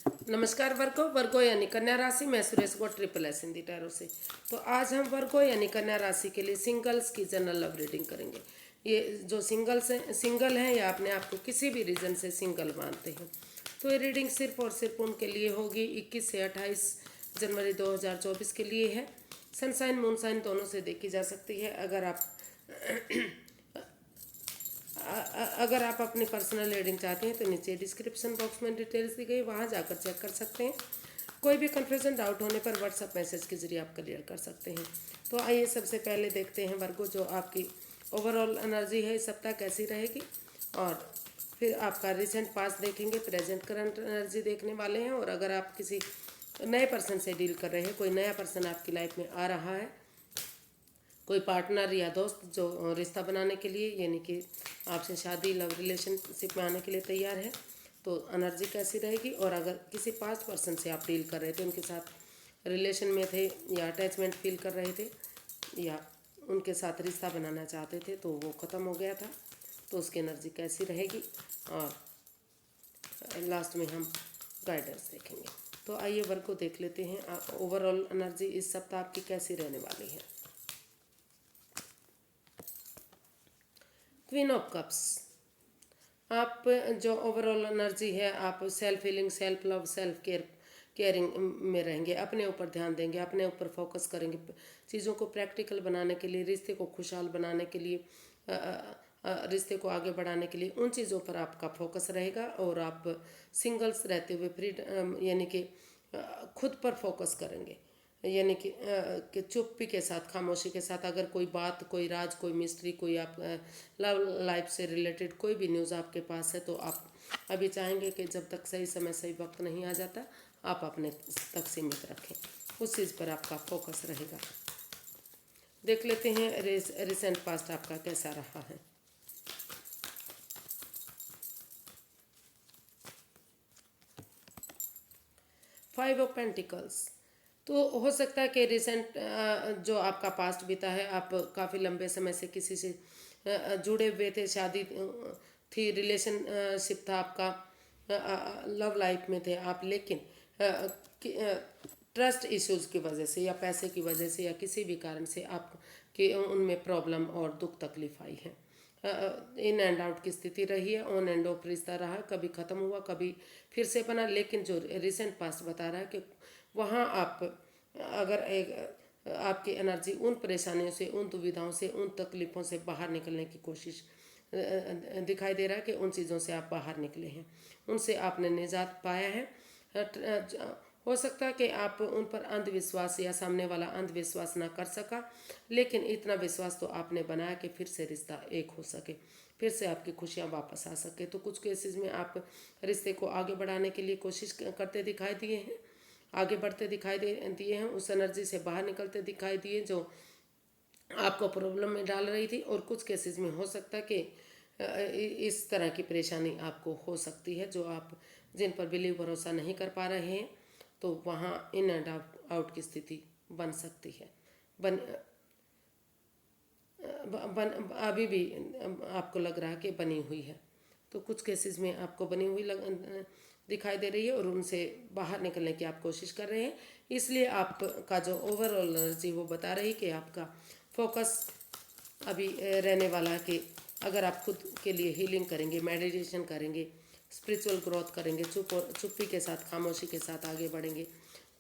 नमस्कार वर्गो वर्गो यानी कन्या राशि। मैं सुरेश गो ट्रिपल एस हिंदी टैरो से। तो आज हम वर्गो यानी कन्या राशि के लिए सिंगल्स की जनरल लव रीडिंग करेंगे। ये जो सिंगल हैं या अपने आप को किसी भी रीजन से सिंगल मानते हैं, तो ये रीडिंग सिर्फ और सिर्फ उनके लिए होगी। 21 से 28 जनवरी 2024 के लिए है। सनसाइन मूनसाइन दोनों से देखी जा सकती है। अगर आप अपनी पर्सनल रीडिंग चाहते हैं तो नीचे डिस्क्रिप्शन बॉक्स में डिटेल्स दी गई, वहाँ जाकर चेक कर सकते हैं। कोई भी कन्फ्यूजन डाउट होने पर व्हाट्सएप मैसेज के जरिए आप क्लियर कर सकते हैं। तो आइए सबसे पहले देखते हैं वर्गो, जो आपकी ओवरऑल एनर्जी है इस सप्ताह कैसी रहेगी, और फिर आपका रिसेंट पास्ट देखेंगे, प्रेजेंट करंट एनर्जी देखने वाले हैं। और अगर आप किसी नए पर्सन से डील कर रहे हैं, कोई नया पर्सन आपकी लाइफ में आ रहा है, कोई पार्टनर या दोस्त जो रिश्ता बनाने के लिए यानी कि आपसे शादी लव रिलेशनशिप में आने के लिए तैयार है, तो एनर्जी कैसी रहेगी। और अगर किसी पास्ट पर्सन से आप डील कर रहे थे, उनके साथ रिलेशन में थे या अटैचमेंट फील कर रहे थे या उनके साथ रिश्ता बनाना चाहते थे तो वो ख़त्म हो गया था, तो उसकी एनर्जी कैसी रहेगी। और लास्ट में हम गाइडेंस देखेंगे। तो आइए वर्क को देख लेते हैं, ओवरऑल एनर्जी इस सप्ताह आपकी कैसी रहने वाली है। क्वीन ऑफ कप्स, आप जो ओवरऑल एनर्जी है, आप self healing, self love, self caring में रहेंगे। अपने ऊपर ध्यान देंगे, अपने ऊपर फोकस करेंगे, चीज़ों को प्रैक्टिकल बनाने के लिए, रिश्ते को खुशहाल बनाने के लिए, रिश्ते को आगे बढ़ाने के लिए उन चीज़ों पर आपका फोकस रहेगा। और आप सिंगल्स रहते हुए फ्रीडम यानी कि खुद पर फोकस करेंगे, यानी कि चुप्पी के साथ, खामोशी के साथ अगर कोई बात, कोई राज, कोई मिस्ट्री, कोई आप लव लाइफ से रिलेटेड कोई भी न्यूज़ आपके पास है, तो आप अभी चाहेंगे कि जब तक सही समय सही वक्त नहीं आ जाता, आप अपने तक सीमित रखें, उस चीज़ पर आपका फोकस रहेगा। देख लेते हैं रिसेंट पास्ट आपका कैसा रहा है। फाइव ऑफ पेंटिकल्स, तो हो सकता है कि रिसेंट जो आपका पास्ट बीता है, आप काफ़ी लंबे समय से किसी से जुड़े हुए थे, शादी थी, रिलेशनशिप था आपका, लव लाइफ में थे आप, लेकिन ट्रस्ट इश्यूज़ की वजह से या पैसे की वजह से या किसी भी कारण से आप कि उनमें प्रॉब्लम और दुख तकलीफ आई है। इन एंड आउट की स्थिति रही है, ऑन एंड ऑफ रिश्ता रहा, कभी ख़त्म हुआ, कभी फिर से बना। लेकिन जो रिसेंट पास्ट बता रहा है कि वहाँ आप अगर एक आपकी एनर्जी उन परेशानियों से, उन दुविधाओं से, उन तकलीफ़ों से बाहर निकलने की कोशिश दिखाई दे रहा है कि उन चीज़ों से आप बाहर निकले हैं, उनसे आपने निजात पाया है। हो सकता है कि आप उन पर अंधविश्वास या सामने वाला अंधविश्वास ना कर सका, लेकिन इतना विश्वास तो आपने बनाया कि फिर से रिश्ता एक हो सके, फिर से आपकी खुशियाँ वापस आ सके। तो कुछ केसेस में आप रिश्ते को आगे बढ़ाने के लिए कोशिश करते दिखाई दिए हैं, आगे बढ़ते दिखाई दिए हैं, उस एनर्जी से बाहर निकलते दिखाई दिए जो आपको प्रॉब्लम में डाल रही थी। और कुछ केसेस में हो सकता है कि इस तरह की परेशानी आपको हो सकती है जो आप जिन पर बिलीव भरोसा नहीं कर पा रहे हैं, तो वहाँ इन एंड आउट की स्थिति बन सकती है, बन बन अभी भी आपको लग रहा है कि बनी हुई है। तो कुछ केसेस में आपको बनी हुई दिखाई दे रही है और उनसे बाहर निकलने की आप कोशिश कर रहे हैं। इसलिए आपका जो ओवरऑल एनर्जी वो बता रही कि आपका फोकस अभी रहने वाला है कि अगर आप खुद के लिए हीलिंग करेंगे, मेडिटेशन करेंगे, स्पिरिचुअल ग्रोथ करेंगे, चुप्पी के साथ, खामोशी के साथ आगे बढ़ेंगे,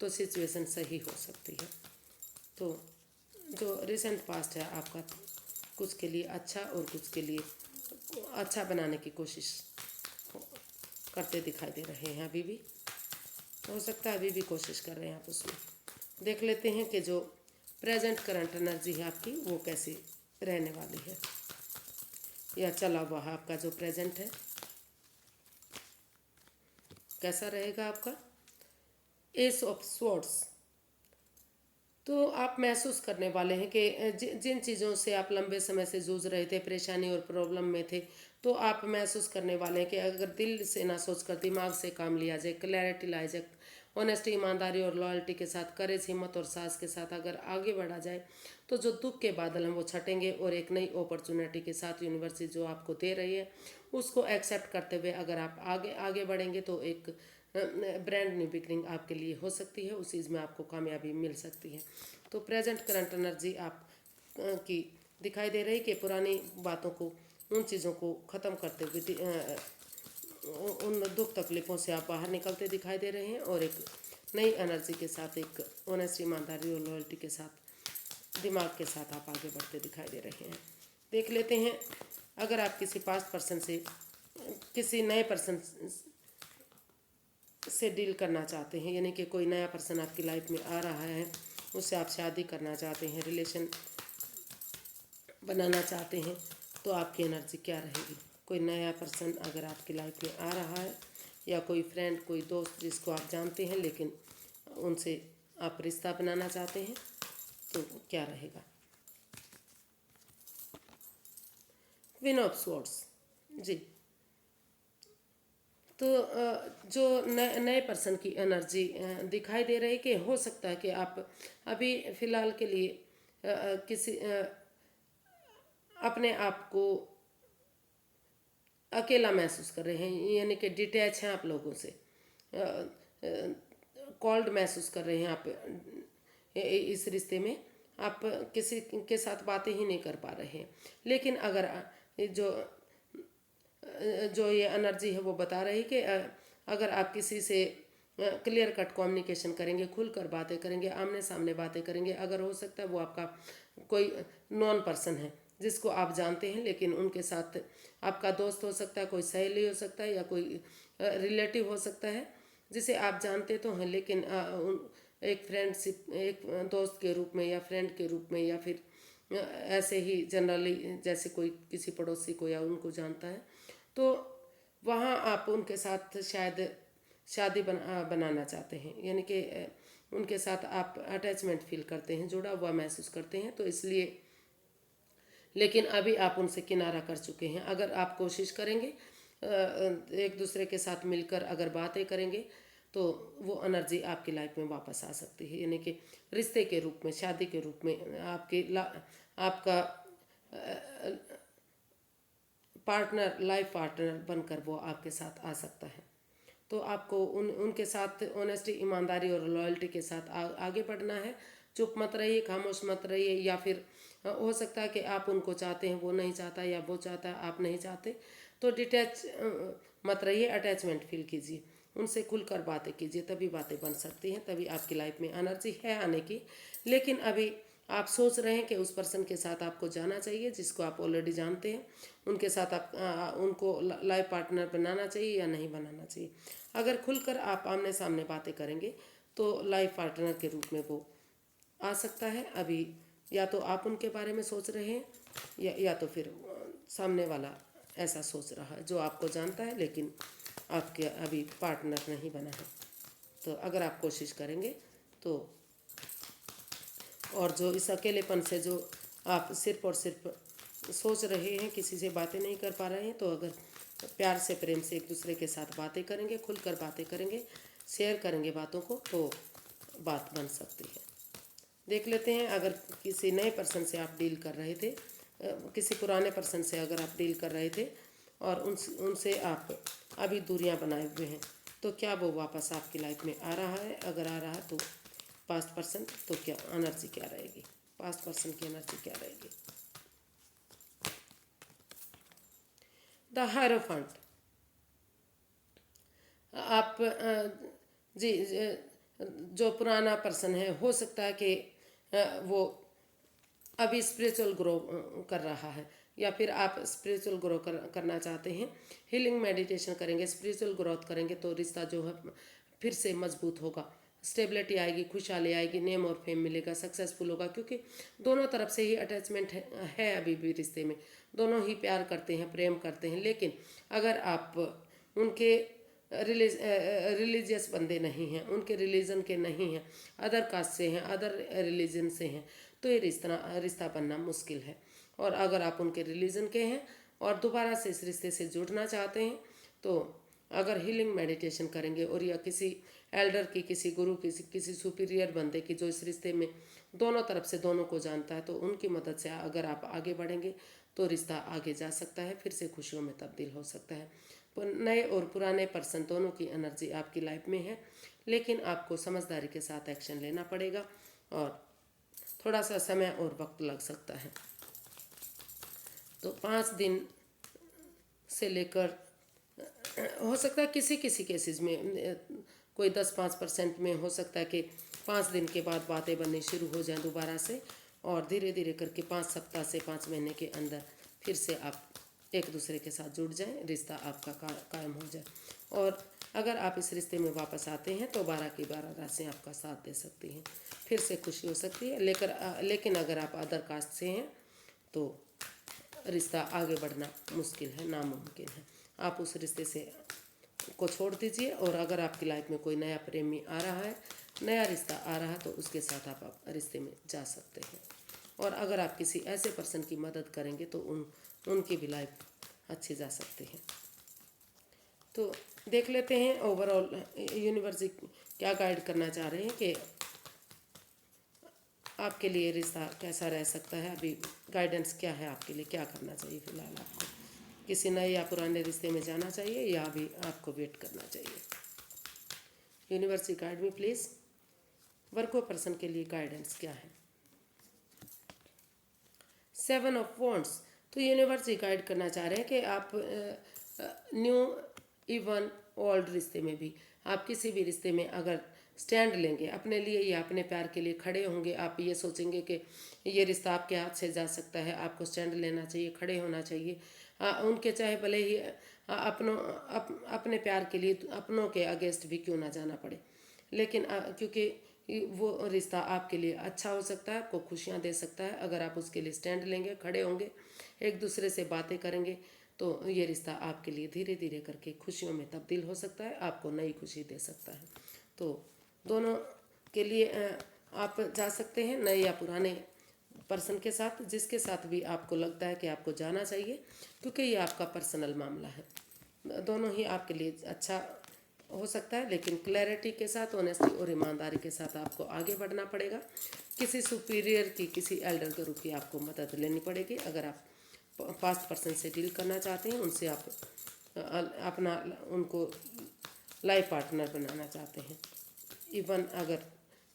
तो सिचुएशन सही हो सकती है। तो जो रिसेंट पास्ट है आपका, कुछ के लिए अच्छा और कुछ के लिए अच्छा बनाने की कोशिश करते दिखाई दे रहे हैं। अभी भी हो सकता है अभी भी कोशिश कर रहे हैं आप उसमें। देख लेते हैं कि जो प्रेजेंट करंट एनर्जी है आपकी वो कैसी रहने वाली है, या चला हुआ है आपका जो प्रेजेंट है कैसा रहेगा आपका। एस ऑफ स्वॉर्ड्स, तो आप महसूस करने वाले हैं कि जिन चीज़ों से आप लंबे समय से जूझ रहे थे, परेशानी और प्रॉब्लम में थे, तो आप महसूस करने वाले हैं कि अगर दिल से ना सोचकर दिमाग से काम लिया जाए, क्लैरिटी लाई जाए, ऑनेस्टी, ईमानदारी और लॉयल्टी के साथ, करेज, हिम्मत और साहस के साथ अगर आगे बढ़ा जाए, तो जो दुख के बादल हैं वो छटेंगे और एक नई अपॉर्चुनिटी के साथ यूनिवर्सिटी जो आपको दे रही है उसको एक्सेप्ट करते हुए अगर आप आगे आगे बढ़ेंगे, तो एक ब्रांड न्यू बिगनिंग आपके लिए हो सकती है, उस चीज़ में आपको कामयाबी मिल सकती है। तो प्रेजेंट करंट एनर्जी आप की दिखाई दे रही कि पुरानी बातों को, उन चीज़ों को ख़त्म करते हुए उन दुख तकलीफ़ों से आप बाहर निकलते दिखाई दे रहे हैं और एक नई एनर्जी के साथ, एक ऑनेस्टी, ईमानदारी और लॉयल्टी के साथ, दिमाग के साथ आप आगे बढ़ते दिखाई दे रहे हैं। देख लेते हैं, अगर आप किसी पास्ट पर्सन से, किसी नए पर्सन से डील करना चाहते हैं, यानी कि कोई नया पर्सन आपकी लाइफ में आ रहा है, उससे आप शादी करना चाहते हैं, रिलेशन बनाना चाहते हैं, तो आपकी एनर्जी क्या रहेगी। कोई नया पर्सन अगर आपकी लाइफ में आ रहा है, या कोई फ्रेंड, कोई दोस्त जिसको आप जानते हैं लेकिन उनसे आप रिश्ता बनाना चाहते हैं, तो क्या रहेगा। क्वीन ऑफ स्वॉर्ड्स, जी। तो जो नए पर्सन की एनर्जी दिखाई दे रही कि हो सकता है कि आप अभी फ़िलहाल के लिए किसी अपने आप को अकेला महसूस कर रहे हैं, यानी कि डिटैच हैं आप लोगों से, कॉल्ड महसूस कर रहे हैं आप इस रिश्ते में, आप किसी के साथ बातें ही नहीं कर पा रहे हैं। लेकिन अगर जो जो ये एनर्जी है वो बता रही कि अगर आप किसी से क्लियर कट कम्युनिकेशन करेंगे, खुलकर बातें करेंगे, आमने सामने बातें करेंगे, अगर हो सकता है वो आपका कोई नॉन पर्सन है जिसको आप जानते हैं, लेकिन उनके साथ आपका दोस्त हो सकता है, कोई सहेली हो सकता है, या कोई रिलेटिव हो सकता है जिसे आप जानते तो हैं, लेकिन एक फ्रेंडशिप, एक दोस्त के रूप में या फ्रेंड के रूप में, या फिर ऐसे ही जनरली जैसे कोई किसी पड़ोसी को या उनको जानता है, तो वहाँ आप उनके साथ शायद शादी बनाना चाहते हैं, यानी कि उनके साथ आप अटैचमेंट फील करते हैं, जुड़ा हुआ महसूस करते हैं। तो इसलिए, लेकिन अभी आप उनसे किनारा कर चुके हैं। अगर आप कोशिश करेंगे, एक दूसरे के साथ मिलकर अगर बातें करेंगे, तो वो एनर्जी आपकी लाइफ में वापस आ सकती है, यानी कि रिश्ते के रूप में, शादी के रूप में, आपका पार्टनर, लाइफ पार्टनर बनकर वो आपके साथ आ सकता है। तो आपको उनके साथ ऑनेस्टी, ईमानदारी और लॉयल्टी के साथ आगे बढ़ना है। चुप मत रहिए, खामोश मत रहिए, या फिर हो सकता है कि आप उनको चाहते हैं, वो नहीं चाहता, या वो चाहता है, आप नहीं चाहते, तो डिटैच मत रहिए, अटैचमेंट फील कीजिए, उनसे खुलकर बातें कीजिए, तभी बातें बन सकती हैं, तभी आपकी लाइफ में एनर्जी है आने की। लेकिन अभी आप सोच रहे हैं कि उस पर्सन के साथ आपको जाना चाहिए जिसको आप ऑलरेडी जानते हैं, उनके साथ आप उनको लाइफ पार्टनर बनाना चाहिए या नहीं बनाना चाहिए। अगर खुलकर आप आमने सामने बातें करेंगे तो लाइफ पार्टनर के रूप में वो आ सकता है। अभी या तो आप उनके बारे में सोच रहे हैं, या तो फिर सामने वाला ऐसा सोच रहा है जो आपको जानता है लेकिन आपके अभी पार्टनर नहीं बना है। तो अगर आप कोशिश करेंगे तो, और जो इस अकेलेपन से जो आप सिर्फ और सिर्फ सोच रहे हैं, किसी से बातें नहीं कर पा रहे हैं, तो अगर प्यार से, प्रेम से एक दूसरे के साथ बातें करेंगे, खुलकर बातें करेंगे, शेयर करेंगे बातों को, तो बात बन सकती है। देख लेते हैं, अगर किसी नए पर्सन से आप डील कर रहे थे, किसी पुराने पर्सन से अगर आप डील कर रहे थे और उनसे आप अभी दूरियां बनाए हुए हैं, तो क्या वो वापस आपकी लाइफ में आ रहा है। अगर आ रहा है तो पास्ट पर्सन, तो क्या एनर्जी क्या रहेगी, पास्ट पर्सन की एनर्जी क्या रहेगी। द हायरोफेंट, आप जी, जो पुराना पर्सन है, हो सकता है कि वो अभी स्पिरिचुअल ग्रो कर रहा है, या फिर आप स्पिरिचुअल ग्रो करना चाहते हैं, हीलिंग मेडिटेशन करेंगे, स्पिरिचुअल ग्रोथ करेंगे, तो रिश्ता जो है फिर से मजबूत होगा, स्टेबिलिटी आएगी, खुशहाली आएगी, नेम और फेम मिलेगा, सक्सेसफुल होगा, क्योंकि दोनों तरफ से ही अटैचमेंट है अभी भी रिश्ते में, दोनों ही प्यार करते हैं, प्रेम करते हैं। लेकिन अगर आप उनके रिलीजियस बंदे नहीं हैं, उनके रिलीजन के नहीं हैं, अदर कास्ट से हैं, अदर रिलीजन से हैं, तो ये रिश्ता बनना मुश्किल है। और अगर आप उनके रिलीजन के हैं और दोबारा से इस रिश्ते से जुड़ना चाहते हैं, तो अगर हीलिंग मेडिटेशन करेंगे, और या किसी एल्डर की, किसी गुरु की, किसी सुपीरियर बंदे की जो इस रिश्ते में दोनों तरफ से दोनों को जानता है, तो उनकी मदद से अगर आप आगे बढ़ेंगे तो रिश्ता आगे जा सकता है, फिर से खुशियों में तब्दील हो सकता है। नए और पुराने पर्सन दोनों की एनर्जी आपकी लाइफ में है, लेकिन आपको समझदारी के साथ एक्शन लेना पड़ेगा और थोड़ा सा समय और वक्त लग सकता है। तो 5 दिन से लेकर हो सकता है किसी किसी केसेस में कोई 10-5% में हो सकता है कि 5 दिन के बाद बातें बननी शुरू हो जाएं दोबारा से, और धीरे धीरे करके 5 सप्ताह से 5 महीने के अंदर फिर से आप एक दूसरे के साथ जुड़ जाएं, रिश्ता आपका कायम हो जाए। और अगर आप इस रिश्ते में वापस आते हैं तो 12 की 12 राशि आपका साथ दे सकती हैं, फिर से खुशी हो सकती है। लेकिन अगर आप अदर कास्ट से हैं तो रिश्ता आगे बढ़ना मुश्किल है, नामुमकिन है। आप उस रिश्ते से को छोड़ दीजिए, और अगर आपकी लाइफ में कोई नया प्रेमी आ रहा है, नया रिश्ता आ रहा है, तो उसके साथ आप रिश्ते में जा सकते हैं। और अगर आप किसी ऐसे पर्सन की मदद करेंगे तो उनकी भी लाइफ अच्छी जा सकती है। तो देख लेते हैं ओवरऑल यूनिवर्स क्या गाइड करना चाह रहे हैं कि आपके लिए रिश्ता कैसा रह सकता है। अभी गाइडेंस क्या है आपके लिए, क्या करना चाहिए फिलहाल आपको, किसी नए या पुराने रिश्ते में जाना चाहिए या अभी आपको वेट करना चाहिए। Universe guide me please, Virgo person के लिए गाइडेंस क्या है। 7 ऑफ वॉन्ड्स, तो यूनिवर्स गाइड करना चाह रहे हैं कि आप न्यू इवन ओल्ड रिश्ते में भी, आप किसी भी रिश्ते में अगर स्टैंड लेंगे अपने लिए या अपने प्यार के लिए खड़े होंगे, आप ये सोचेंगे कि ये रिश्ता आपके हाथ से जा सकता है, आपको स्टैंड लेना चाहिए, खड़े होना चाहिए। उनके चाहे भले ही अपने प्यार के लिए अपनों के अगेंस्ट भी क्यों ना जाना पड़े, लेकिन क्योंकि वो रिश्ता आपके लिए अच्छा हो सकता है, आपको खुशियाँ दे सकता है। अगर आप उसके लिए स्टैंड लेंगे, खड़े होंगे, एक दूसरे से बातें करेंगे, तो ये रिश्ता आपके लिए धीरे धीरे करके खुशियों में तब्दील हो सकता है, आपको नई खुशी दे सकता है। तो दोनों के लिए आप जा सकते हैं, नए या पुराने पर्सन के साथ, जिसके साथ भी आपको लगता है कि आपको जाना चाहिए, क्योंकि ये आपका पर्सनल मामला है। दोनों ही आपके लिए अच्छा हो सकता है, लेकिन क्लैरिटी के साथ, ऑनेस्टी और ईमानदारी के साथ आपको आगे बढ़ना पड़ेगा। किसी सुपीरियर की, किसी एल्डर गुरु की आपको मदद लेनी पड़ेगी। अगर आप पास्ट पर्सन से डील करना चाहते हैं, उनसे आप अपना उनको लाइफ पार्टनर बनाना चाहते हैं, इवन अगर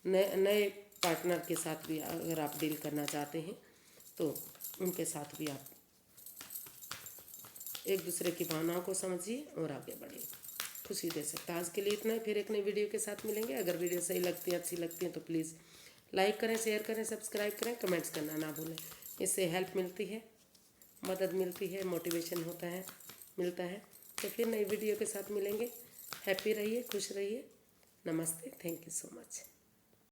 नए पार्टनर के साथ भी अगर आप डील करना चाहते हैं तो उनके साथ भी आप एक दूसरे की भावनाओं को समझिए और आगे बढ़िए, खुशी दे सकता है। आज के लिए इतना ही, फिर एक नई वीडियो के साथ मिलेंगे। अगर वीडियो सही लगती है, अच्छी लगती है तो प्लीज़ लाइक करें, शेयर करें, सब्सक्राइब करें, कमेंट्स करना ना भूलें। इससे हेल्प मिलती है, मदद मिलती है, मोटिवेशन होता है, मिलता है। तो फिर नई वीडियो के साथ मिलेंगे। हैप्पी रहिए, खुश रहिए। नमस्ते, थैंक यू सो मच।